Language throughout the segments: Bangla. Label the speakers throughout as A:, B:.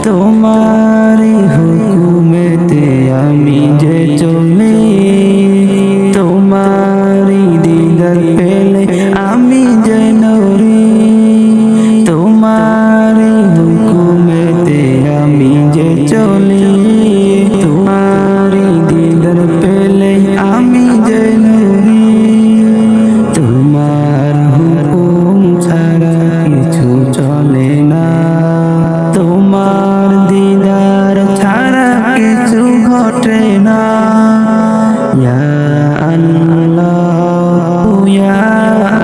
A: তোমারি হুকুমেতে আমি যে চলি, তোমারি দিদার পেলে আমি যে নড়ি, তোমারি হুকুমেতে আমি যে চলি, তোমারি দিদার পেলে আমি যে নড়ি, তোমার হুকুম ছাড়া কিছু চলে না, তোমার দিদার ছাড়া কিছু ঘটে না। ইয়া আল্লাহ ইয়া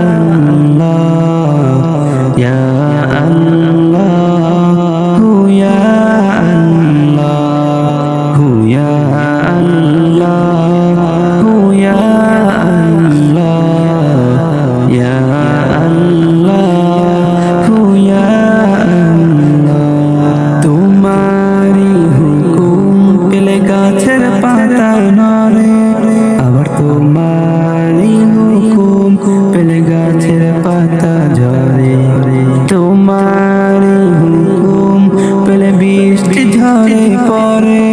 A: আল্লাহ ইয়া আল্লাহ ইয়া আল্লাহ ইয়া আল্লাহ ইয়া আল্লাহ ইয়া আল্লাহ ইয়া তোমারি হুকুম পেলে গাছের পাতা নড়ে, আবার তোমারি হুকুম পেলে গাছের পাতা ঝরে, তোমারি হুকুম পেলে বৃষ্টি ঝরে পড়ে,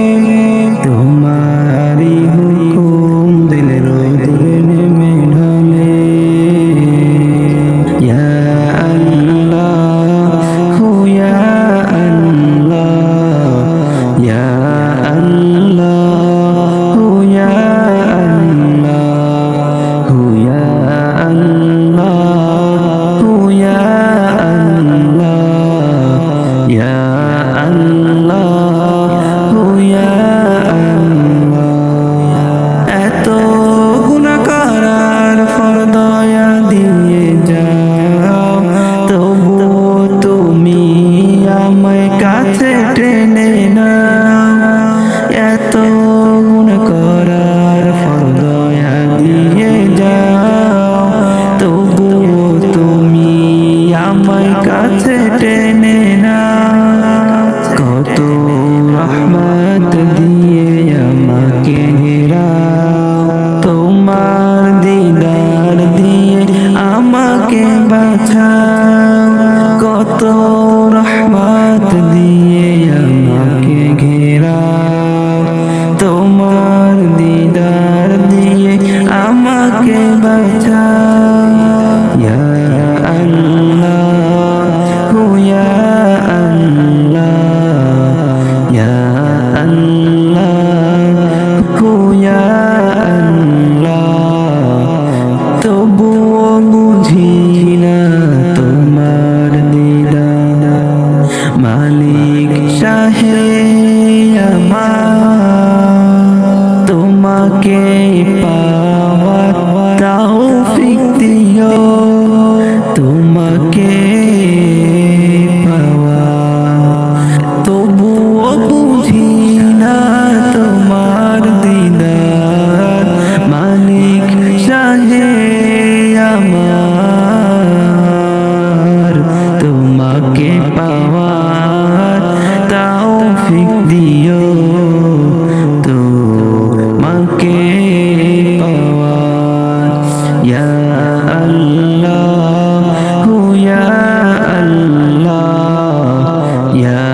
A: তোমারি হুকুম দিলে রোদে নেমে ঢলে। ইয়া আল্লাহ ইয়া আল্লাহ ইয়া আল্লাহ ইয়া আল্লাহ ইয়া আল্লাহ ইয়া আল্লাহ ইয়া আল্লাহ ইয়া আল্লাহ। এত গুনাহ করার পর দয়া দিয়ে যাও, তবুও তুমি আমায় কাছে টেনে নাও। এত গুনাহ করার পর দয়া দিয়ে যাও, তবুও তুমি আমায় কাছে টেনে নাও। কত রহমত দিয়ে আমাকে ঘেরাও, তোমার দিদার দিয়ে আমাকে বাঁচাও। কত রহমত দিয়ে আমাকে ঘেরাও, তোমার দিদার দিয়ে আমাকে বাঁচাও। ইয়া আল্লাহ ইয়া আল্লাহ ইয়া আল্লাহ ইয়া আল্লাহ। তবুও বুঝি না তোমার দিদার, মালিক শাহে আমার, তোমাকে পাওয়ার তৌফিক দিও, তোমাকে পাওয়া। তবুও বুঝি না তোমার দিদার, মালিক শাহে আমার, তোমাকে পাওয়ার তৌফিক দিও, তোমাকে পাওয়ার। ইয়া আল্লাহ ইয়া আল্লাহ ইয়া